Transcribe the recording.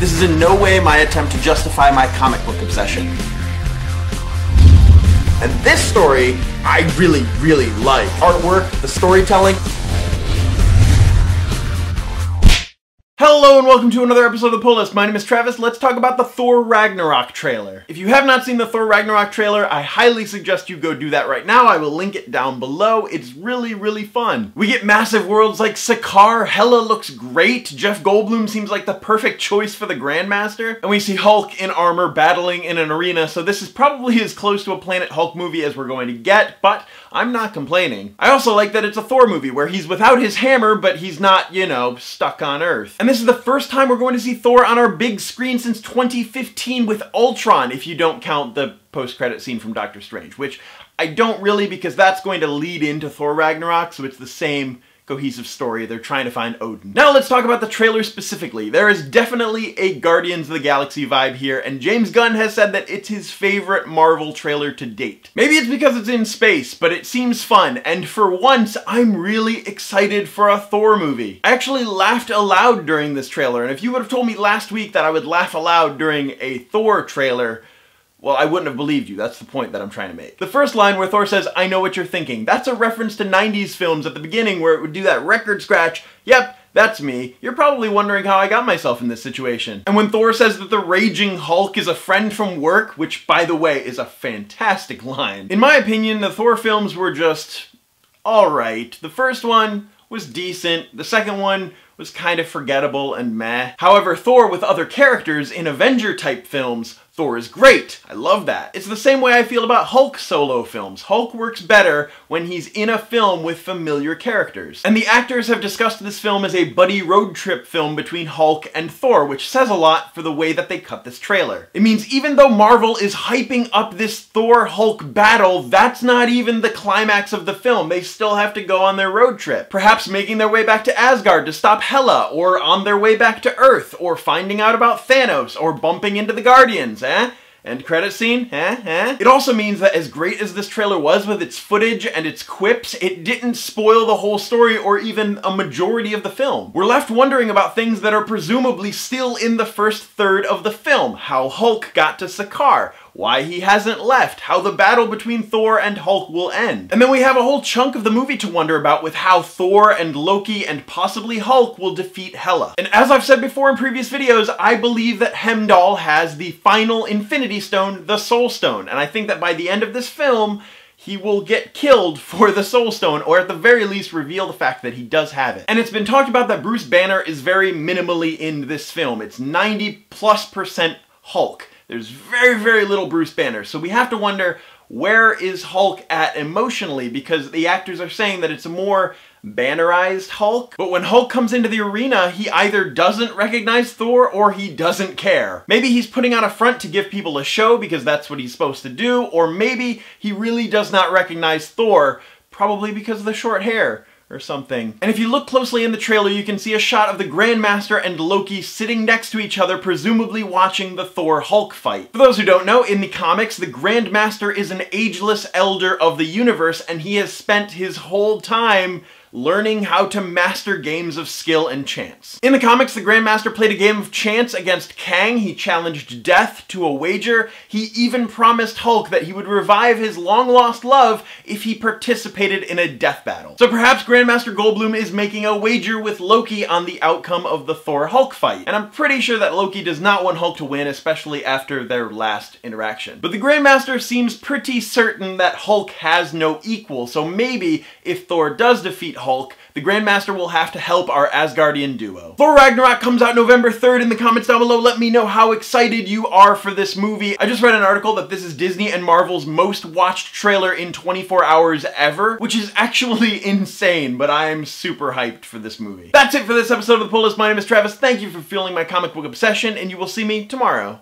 This is in no way my attempt to justify my comic book obsession. And this story, I really, really like. Artwork, the storytelling. Hello and welcome to another episode of The Pull List. My name is Travis. Let's talk about the Thor Ragnarok trailer. If you have not seen the Thor Ragnarok trailer, I highly suggest you go do that right now. I will link it down below. It's really, really fun. We get massive worlds like Sakaar. Hela looks great. Jeff Goldblum seems like the perfect choice for the Grandmaster. And we see Hulk in armor battling in an arena, so this is probably as close to a Planet Hulk movie as we're going to get, but I'm not complaining. I also like that it's a Thor movie where he's without his hammer, but he's not, you know, stuck on Earth. And this is the first time we're going to see Thor on our big screen since 2015 with Ultron, if you don't count the post-credit scene from Doctor Strange, which I don't really, because that's going to lead into Thor Ragnarok, so it's the same cohesive story. They're trying to find Odin. Now let's talk about the trailer specifically. There is definitely a Guardians of the Galaxy vibe here, and James Gunn has said that it's his favorite Marvel trailer to date. Maybe it's because it's in space, but it seems fun, and for once, I'm really excited for a Thor movie. I actually laughed aloud during this trailer, and if you would have told me last week that I would laugh aloud during a Thor trailer, well, I wouldn't have believed you. That's the point that I'm trying to make. The first line where Thor says, "I know what you're thinking," that's a reference to 90s films at the beginning where it would do that record scratch. Yep, that's me. You're probably wondering how I got myself in this situation. And when Thor says that the raging Hulk is a friend from work, which by the way is a fantastic line. In my opinion, the Thor films were just alright. The first one was decent. The second one was kind of forgettable and meh. However, Thor with other characters in Avenger-type films, Thor is great. I love that. It's the same way I feel about Hulk solo films. Hulk works better when he's in a film with familiar characters. And the actors have discussed this film as a buddy road trip film between Hulk and Thor, which says a lot for the way that they cut this trailer. It means even though Marvel is hyping up this Thor-Hulk battle, that's not even the climax of the film. They still have to go on their road trip. Perhaps making their way back to Asgard to stop Hela, or on their way back to Earth, or finding out about Thanos, or bumping into the Guardians. End credit scene? It also means that as great as this trailer was with its footage and its quips, it didn't spoil the whole story or even a majority of the film. We're left wondering about things that are presumably still in the first third of the film. How Hulk got to Sakaar, why he hasn't left, how the battle between Thor and Hulk will end. And then we have a whole chunk of the movie to wonder about with how Thor and Loki and possibly Hulk will defeat Hela. And as I've said before in previous videos, I believe that Heimdall has the final Infinity Stone, the Soul Stone, and I think that by the end of this film, he will get killed for the Soul Stone, or at the very least reveal the fact that he does have it. And it's been talked about that Bruce Banner is very minimally in this film. It's 90+% Hulk. There's very, very little Bruce Banner, so we have to wonder, where is Hulk at emotionally? Because the actors are saying that it's a more bannerized Hulk. But when Hulk comes into the arena, he either doesn't recognize Thor or he doesn't care. Maybe he's putting on a front to give people a show because that's what he's supposed to do, or maybe he really does not recognize Thor, probably because of the short hair or something. And if you look closely in the trailer, you can see a shot of the Grandmaster and Loki sitting next to each other, presumably watching the Thor-Hulk fight. For those who don't know, in the comics, the Grandmaster is an ageless elder of the universe, and he has spent his whole time learning how to master games of skill and chance. In the comics, the Grandmaster played a game of chance against Kang. He challenged death to a wager. He even promised Hulk that he would revive his long-lost love if he participated in a death battle. So perhaps Grandmaster Goldblum is making a wager with Loki on the outcome of the Thor-Hulk fight. And I'm pretty sure that Loki does not want Hulk to win, especially after their last interaction. But the Grandmaster seems pretty certain that Hulk has no equal, so maybe if Thor does defeat Hulk, the Grandmaster will have to help our Asgardian duo. Thor Ragnarok comes out November 3rd. In the comments down below, let me know how excited you are for this movie. I just read an article that this is Disney and Marvel's most watched trailer in 24 hours ever, which is actually insane, but I'm super hyped for this movie. That's it for this episode of The Pull List. My name is Travis. Thank you for fueling my comic book obsession, and you will see me tomorrow.